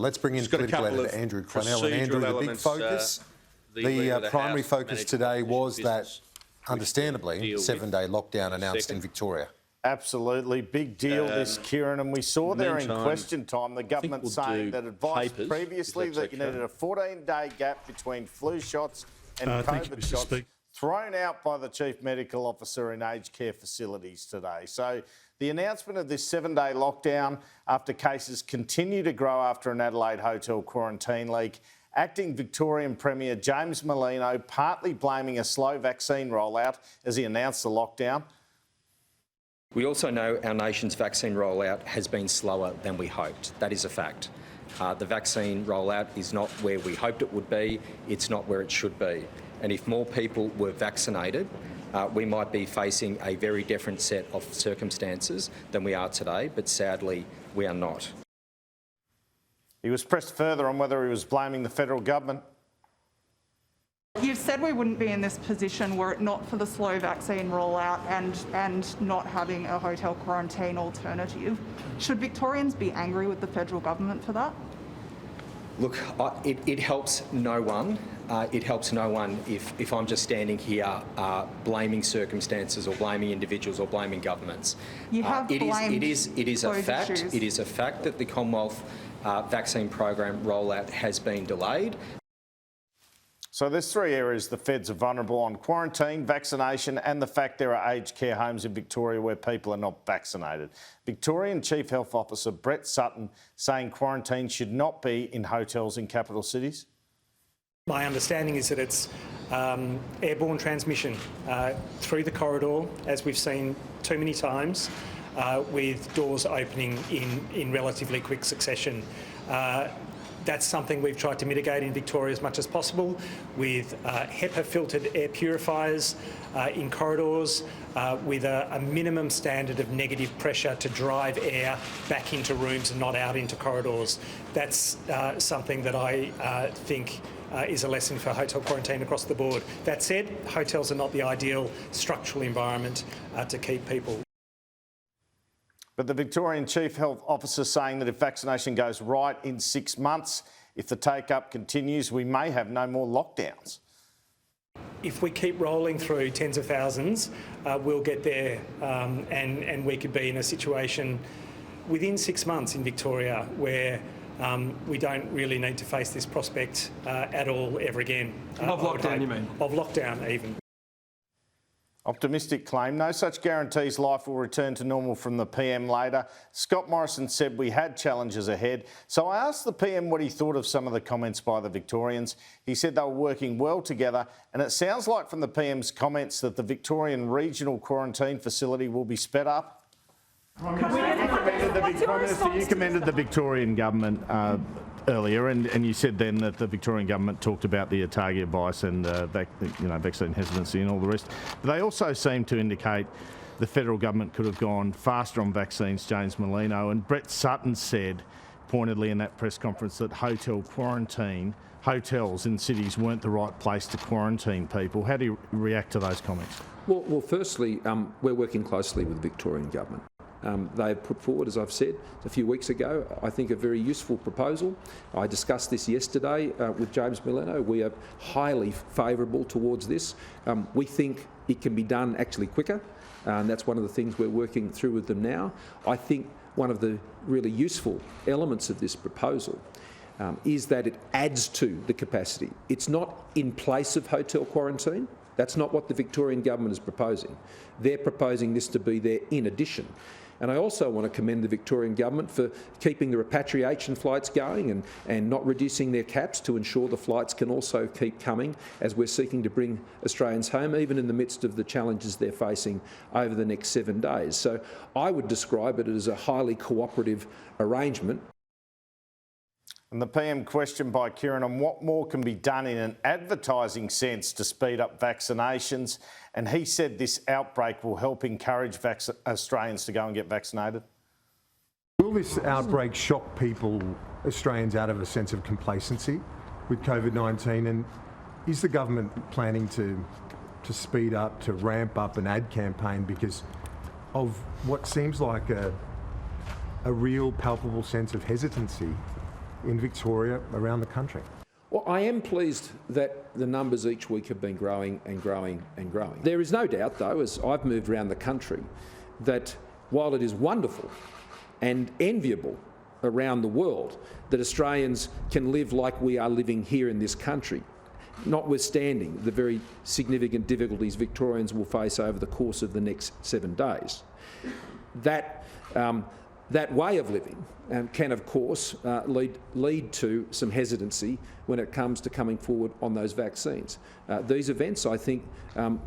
Let's bring in Political Editor Andrew Clennell. And Andrew, the big focus, the primary focus today was that, understandably, 7-day lockdown announced in Victoria. Absolutely. Big deal, this, Kieran. And we saw there in question time the government saying that advised previously that you needed a 14-day gap between flu shots and COVID shots, thrown out by the Chief Medical Officer in aged care facilities today. So the announcement of this 7-day lockdown after cases continue to grow after an Adelaide hotel quarantine leak, acting Victorian Premier James Merlino partly blaming a slow vaccine rollout as he announced the lockdown. We also know our nation's vaccine rollout has been slower than we hoped. That is a fact. The vaccine rollout is not where we hoped it would be. It's not where it should be. And if more people were vaccinated, we might be facing a very different set of circumstances than we are today, but sadly, we are not. He was pressed further on whether he was blaming the federal government. You've said we wouldn't be in this position were it not for the slow vaccine rollout and not having a hotel quarantine alternative. Should Victorians be angry with the federal government for that? Look, it helps no one. It helps no one if I'm just standing here blaming circumstances or blaming individuals or blaming governments. You have blamed it is a fact. issues. It is a fact that the Commonwealth vaccine program rollout has been delayed. So there's 3 areas the feds are vulnerable on: quarantine, vaccination and the fact there are aged care homes in Victoria where people are not vaccinated. Victorian Chief Health Officer Brett Sutton saying quarantine should not be in hotels in capital cities. My understanding is that it's airborne transmission through the corridor, as we've seen too many times, with doors opening in relatively quick succession. That's something we've tried to mitigate in Victoria as much as possible with HEPA-filtered air purifiers in corridors, with a minimum standard of negative pressure to drive air back into rooms and not out into corridors. That's something that I think is a lesson for hotel quarantine across the board. That said, hotels are not the ideal structural environment to keep people. But the Victorian Chief Health Officer saying that if vaccination goes right in 6 months, if the take-up continues, we may have no more lockdowns. If we keep rolling through tens of thousands, we'll get there and we could be in a situation within 6 months in Victoria where we don't really need to face this prospect at all ever again. Of lockdown, you mean? Of lockdown, even. Optimistic claim. No such guarantees life will return to normal from the PM later. Scott Morrison said we had challenges ahead. So I asked the PM what he thought of some of the comments by the Victorians. He said they were working well together, and it sounds like from the PM's comments that the Victorian regional quarantine facility will be sped up. You commended the Victorian government earlier, and you said then that the Victorian government talked about the ATAGI advice and vaccine hesitancy and all the rest. But they also seem to indicate the federal government could have gone faster on vaccines, James Merlino. And Brett Sutton said pointedly in that press conference that hotels in cities weren't the right place to quarantine people. How do you react to those comments? Well, firstly, we're working closely with the Victorian government. They have put forward, as I've said a few weeks ago, I think a very useful proposal. I discussed this yesterday with James Merlino. We are highly favourable towards this. We think it can be done actually quicker, and that's one of the things we're working through with them now. I think one of the really useful elements of this proposal is that it adds to the capacity. It's not in place of hotel quarantine. That's not what the Victorian government is proposing. They're proposing this to be there in addition. And I also want to commend the Victorian government for keeping the repatriation flights going and not reducing their caps to ensure the flights can also keep coming as we're seeking to bring Australians home, even in the midst of the challenges they're facing over the next 7 days. So I would describe it as a highly cooperative arrangement. And the PM questioned by Kieran on what more can be done in an advertising sense to speed up vaccinations. And he said this outbreak will help encourage Australians to go and get vaccinated. Will this outbreak shock people, Australians, out of a sense of complacency with COVID-19? And is the government planning to speed up, to ramp up an ad campaign because of what seems like a real palpable sense of hesitancy in Victoria, around the country. Well, I am pleased that the numbers each week have been growing and growing and growing. There is no doubt, though, as I've moved around the country, that while it is wonderful and enviable around the world that Australians can live like we are living here in this country, notwithstanding the very significant difficulties Victorians will face over the course of the next 7 days, that way of living can, of course, lead to some hesitancy when it comes to coming forward on those vaccines. These events, I think,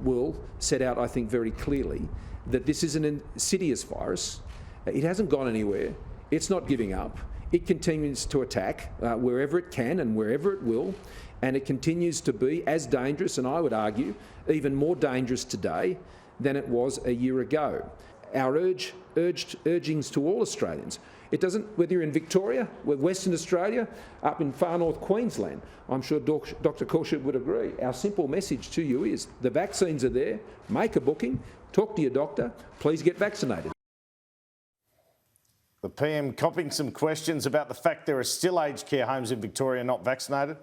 will set out, I think, very clearly that this is an insidious virus. It hasn't gone anywhere. It's not giving up. It continues to attack wherever it can and wherever it will, and it continues to be as dangerous, and I would argue even more dangerous today than it was a year ago. Our urgings to all Australians, it doesn't, whether you're in Victoria, Western Australia, up in far north Queensland, I'm sure Dr. Cauchard would agree. Our simple message to you is the vaccines are there, make a booking, talk to your doctor, please get vaccinated. The PM copping some questions about the fact there are still aged care homes in Victoria not vaccinated.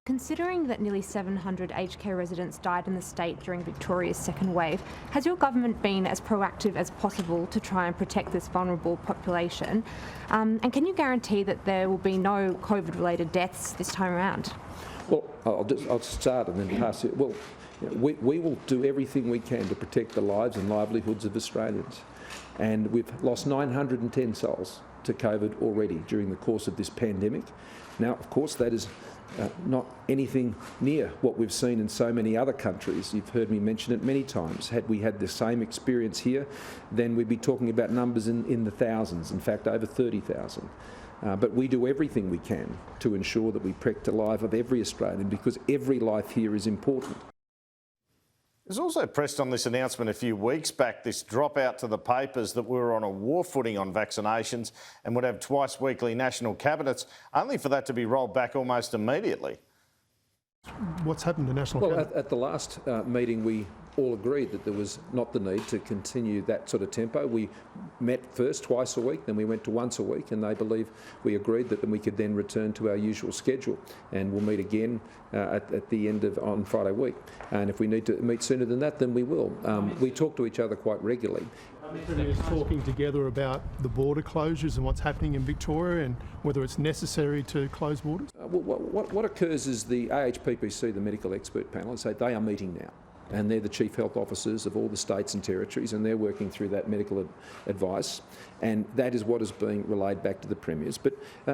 Considering that nearly 700 aged care residents died in the state during Victoria's second wave, has your government been as proactive as possible to try and protect this vulnerable population? And can you guarantee that there will be no COVID-related deaths this time around? Well, I'll start and then pass it. Well, we will do everything we can to protect the lives and livelihoods of Australians. And we've lost 910 souls to COVID already during the course of this pandemic. Now, of course, that is not anything near what we've seen in so many other countries. You've heard me mention it many times. Had we had the same experience here, then we'd be talking about numbers in the thousands, in fact over 30,000. But we do everything we can to ensure that we protect the life of every Australian, because every life here is important. There's also pressed on this announcement a few weeks back, this dropout to the papers that we were on a war footing on vaccinations and would have twice weekly national cabinets, only for that to be rolled back almost immediately. What's happened to national cabinet? At the last meeting, we all agreed that there was not the need to continue that sort of tempo. We met first twice a week, then we went to once a week, and they believe we agreed that we could then return to our usual schedule, and we'll meet again at the end of on Friday week. And if we need to meet sooner than that, then we will. We talk to each other quite regularly. Premiers talking together about the border closures and what's happening in Victoria and whether it's necessary to close borders? What occurs is the AHPPC, the medical expert panel, say they are meeting now. And they're the chief health officers of all the states and territories, and they're working through that medical advice, and that is what is being relayed back to the premiers. But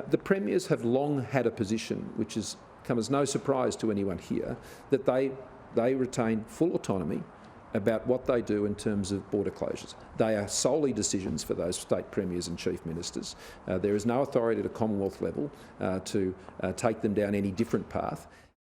the premiers have long had a position, which has come as no surprise to anyone here, that they retain full autonomy about what they do in terms of border closures. They are solely decisions for those state premiers and chief ministers. There is no authority at a Commonwealth level to take them down any different path.